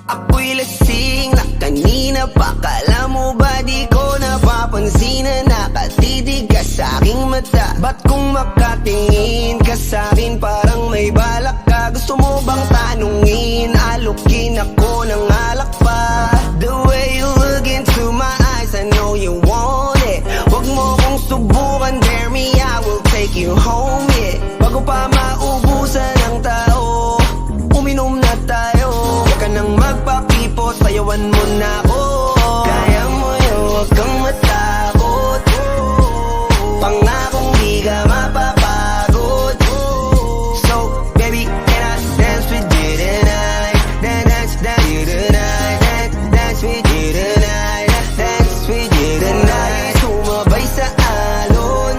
Ako'y lasing na kanina pa. Kala mo ba di ko napapansin na nakatitig ka sa aking mata? Ba't kung makatingin ka sa'kin parang may balak ka? Gusto mo bang tanungin? Alukin ako ng alak pa. The way you look into my eyes, I know you want it. Wag mo kong subukan, dare me, I will take you home, yeah. Bago pa maubusan ng tao, uminom na tayo. Huwag ka nang magpakipot, sayawan mo na ako. Kaya mo yun, huwag kang matakot. Pangakong di ka mapapagod. So, baby, can I dance with you tonight? Dance with you tonight. Dance with you tonight. Dance with you tonight. Sumabay sa alon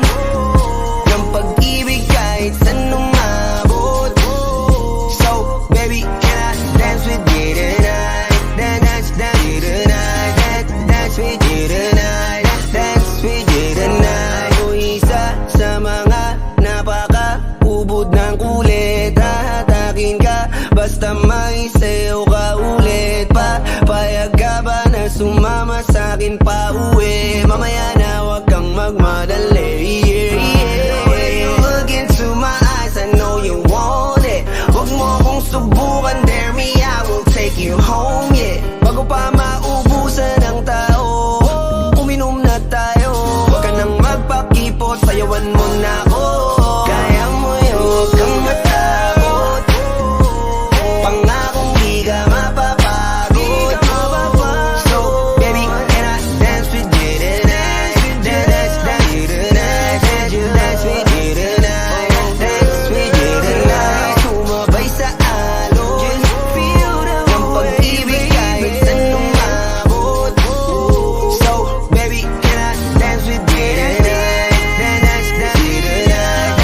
ng pag-ibig kahit saan umabot. So, baby, can I dance with you tonight? Dance with you tonight. Dance with you tonight. Dance with you tonight. O isa sa mga napaka-ubod ng kulit. Hahatakin ka basta may sayo ka ulit pa. Payag ka ba na sumama sa'kin pa uwi? Mamaya na wag kang magmadali. The way you look into my eyes, I know you want it. Wag mo kong subukan, dare me, I will take you home, yeah. Bago pa maubusan ng tao, uminom na tayo. Wag ka nang magpakipot, sayawan mo na ako. Kaya mo yun, wag kang matakot. Pangakong di ka mapapagod. So, baby, can I dance with you tonight? Dance with you tonight. Dance with you tonight. Dance with you tonight. Sumabay sa alon ng pag-ibig kahit saan umabot. So, baby, can I dance with you tonight? Dance with you tonight.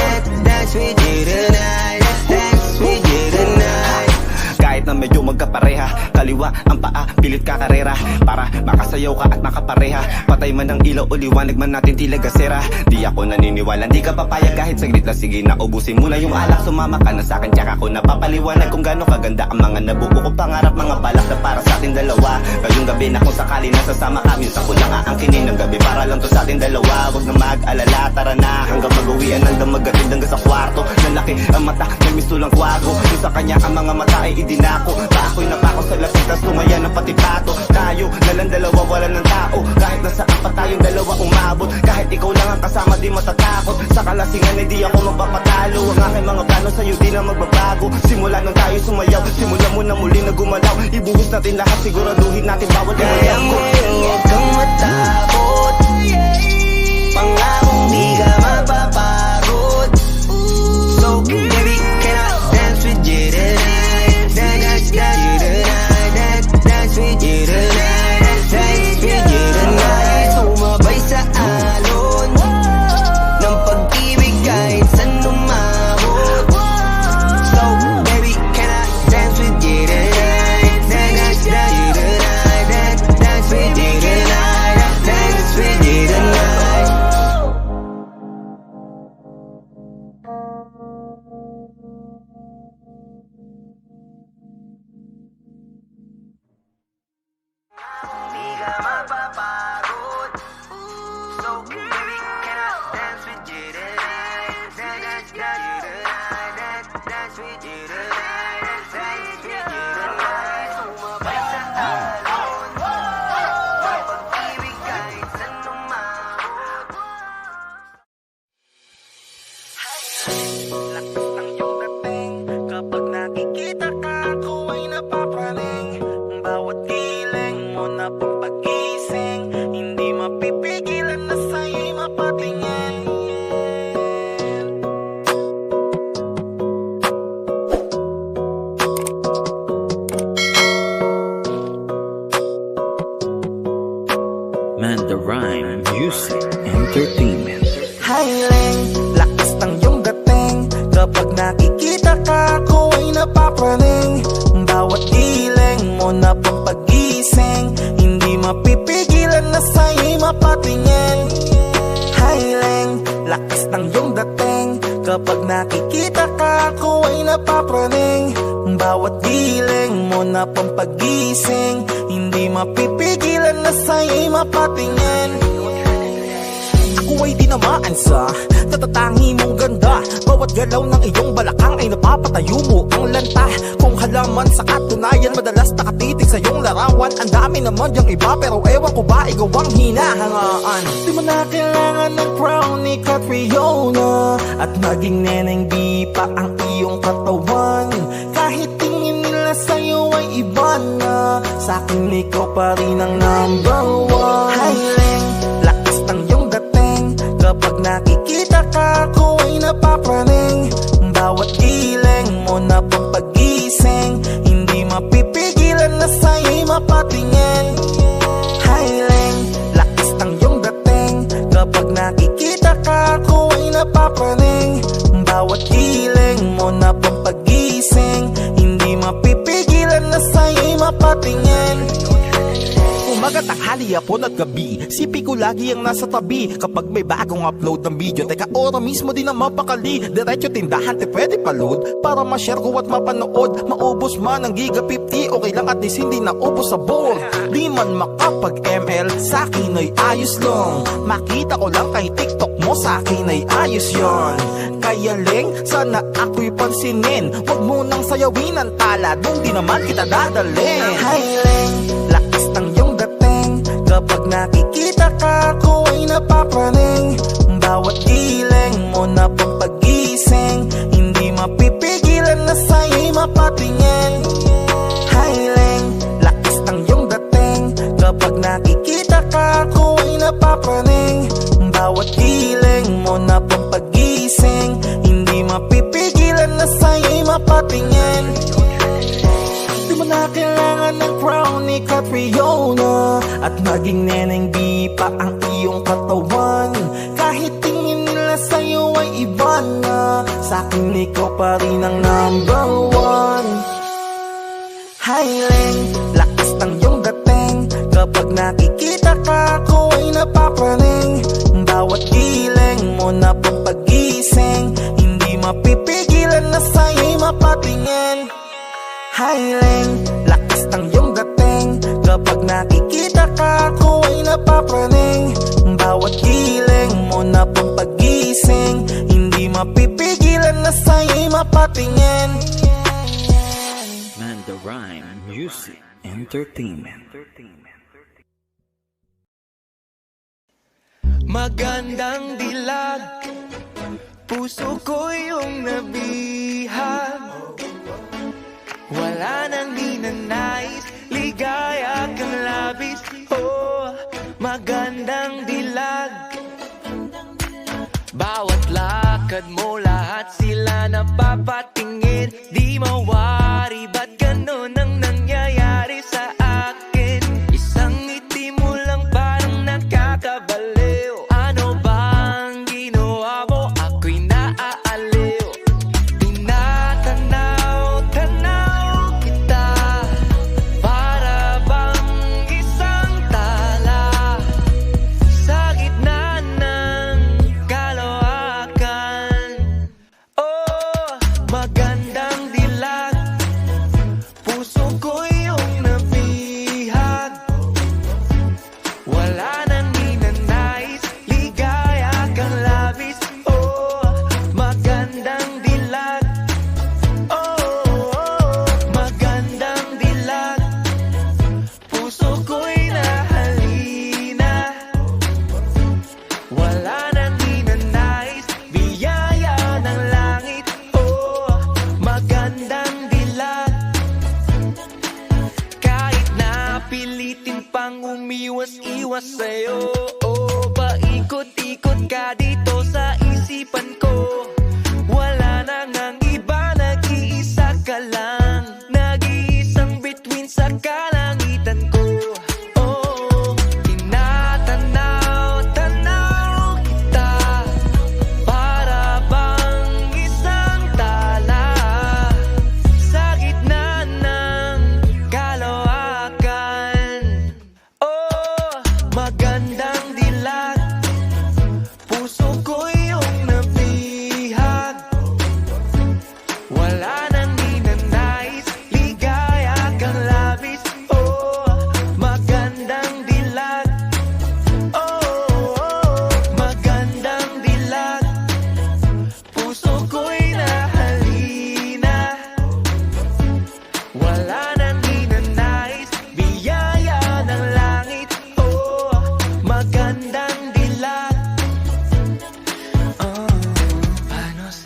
Dance with you tonight. Dance with you tonight. Kahit na medyo magkapareha, kaliwa ang paa, pilit ka karera. Para makasayaw ka at makapareha. Patay man ang ilaw o liwanag man natin tila gasera. Di ako naniniwala, di ka papayag kahit saglit na. Sige na, ubusin mo na yung alak. Sumama ka na sa'kin, tsaka ko napapaliwanag kung gaano kaganda ang mga nabuo ko pangarap. Mga balak na para sa ating dalawa. Ngayong gabi na kung sakali nasasama kami, sa kulang aangkinin ng gabi para lang to sa ating dalawa. Huwag na mag-alala, tara na hanggang mag-uwian ng damagatid hanggang sa kwarto. Lalaki ang mata, may mistulang kwago. Yung sa kanya ang mga mata ay idinako. Ako'y napako sa lapit, tas tumaya ng pati pato. Tayo, nalang dalawa, wala ng tao. Kahit nasaan pa tayong dalawa umabot. Kahit ikaw lang ang kasama, di matatakot. Sa kalasingan ay di ako magpapatalo. Ang aking mga plano sa'yo di na magbabago. Simula nang tayo sumayaw, simula mo na muli na gumalaw. Ibuhos natin lahat, siguraduhin natin bawal Kaya mo yun, huwag kang matakot. Pangakong di ka mapapagod. So, baby, can I dance with you tonight? Dance with you tonight. Dance with you tonight. Dance with you tonight. Sumabay sa alon ng pag-ibig kahit saan umabot. So, baby, can I dance with you tonight? Dance with you tonight. Dance with you tonight. Dance with you tonight. Highling, lakas ng iyong dating. Kapag nakikita ka, ako ay napapraning. Bawat giling mo na pampagising, hindi mapipigilan na sa'yo'y mapatingin. Highling, lakas ng iyong dating. Kapag nakikita ka, ako ay napapraning. Bawat giling mo na pampagising, hindi mapipigilan na sa'yo'y mapatingin. Ako ay tinamaan sa tatatangi mong ganda. Bawat galaw ng iyong balakang ay napapatayo mo ang lanta. Kung halaman sa katunayan, madalas nakatitig sa iyong larawan. Ang dami naman yung iba, pero ewan ko ba ikaw ang hinahangaan. Di mo na kailangan ng crown ni Catriona, at maging neneng di pa ang iyong katawan. Kahit tingin nila sa'yo ay iba na, sa'kin ikaw pa rin ang number one. Highling, lakas ng iyong dating. Kapag nakikita ka, ako ay napapraning. Bawat giling mo na pampagising, hindi mapipigilan na sa'yo'y mapatingin. Highling, lakas ng iyong dating. Kapag nakikita ka, ako ay napapraning. Bawat giling mo na pampagising, hindi mapipigilan na sa'yo'y mapatingin. Umaga, tanghali, hapon at gabi, sipi ko lagi ang nasa tabi. Kapag may bagong upload ng video, teka ora mismo din ang mapakali. Diretso tindahan, te pwede pa-load para ma-share ko at mapanood. Maubos man ang giga 50, okay lang at least hindi naubos sa board. Di man makapag-ML, sa'kin ay ayos lang. Makita ko lang kay TikTok mo, sa'kin ay ayos yon. Kaya Leng, sana ako'y pansinin. Huwag mo nang sayawin ang tala, dun di naman kita dadalhin. Hi Leng, lakas ng iyong dating. Kapag nakikita ka, ako ay napapraning. Bawat giling mo na pampagising, hindi mapipigilan na sa'yo'y mapatingin. Highling, lakas ng iyong dating. Kapag nakikita ka, ako ay napapraning. Bawat giling mo na pampagising, hindi mapipigilan na sa'yo'y mapatingin. Di mo na kailangan ng crown ni Catriona, at maging neneng di pa ang iyong katawan. Kahit tingin nila sa'yo ay iba na, sa'kin ikaw pa rin ang number one. Highling, lakas ng iyong dating. Kapag nakikita ka, ako ay napapraning. Bawat giling mo na pampagising, hindi mapipigilan na sa'yo'y mapatingin. Highling, lakas ng iyong dating. Kapag nakikita ka, ako ay napapraning. Bawat giling mo na pampagising, hindi mapipigilan na sa'yo'y mapatingin. Man, the Rhyme Music Entertainment. Magandang dilag, puso ko yung nabihag. Wala nang ninanais, ligaya kang labis. Oh, magandang dilag. Bawat lakad mo, lahat sila napapatingin. Di mawari, ba't ganun ang nangyayari sa akin? Isang ngiti mo lang parang nakakabaliw. Ano bang ginawa mo? Ako'y naaaliw. Tinatanaw-tanaw kita, para bang isang tala sa gitna ng kalawakan. Oh, magandang dilag,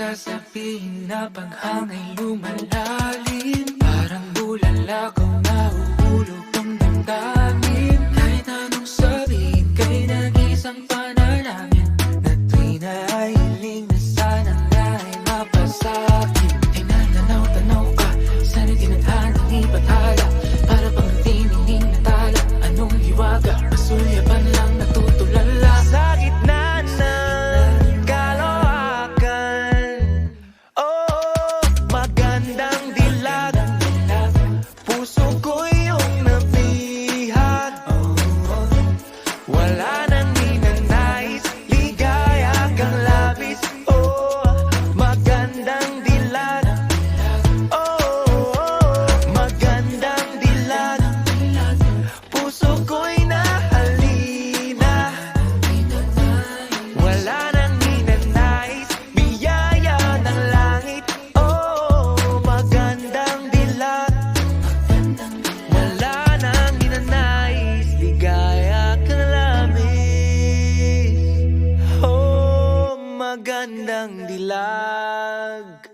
sasabihin na paghangay lumalalim? Parang bulalakaw na uhulog ang damdamin. Kahit anong sabihin kay nag-isang panalangin na tuwing nahiling na sana nga ay mapasakin. Ay nananaw-tanaw ka, sana'y tinadhanang ibathala. Para pang tiningning na tala, anong hiwaga, masulyapan lang natutulala. Sa gitna ng kaloakan, oh, magandang dilag. Puso ko yung nabihag. Wala nang ninanais, ligaya kang labis. Oh, magandang dilag. Oh, magandang dilag. Puso ko'y nahalina. Wala nang ninanais, biyaya ng langit. Oh, magandang dilag. Wala nang ninanais, ligaya kang labis. Oh, magandang dilag.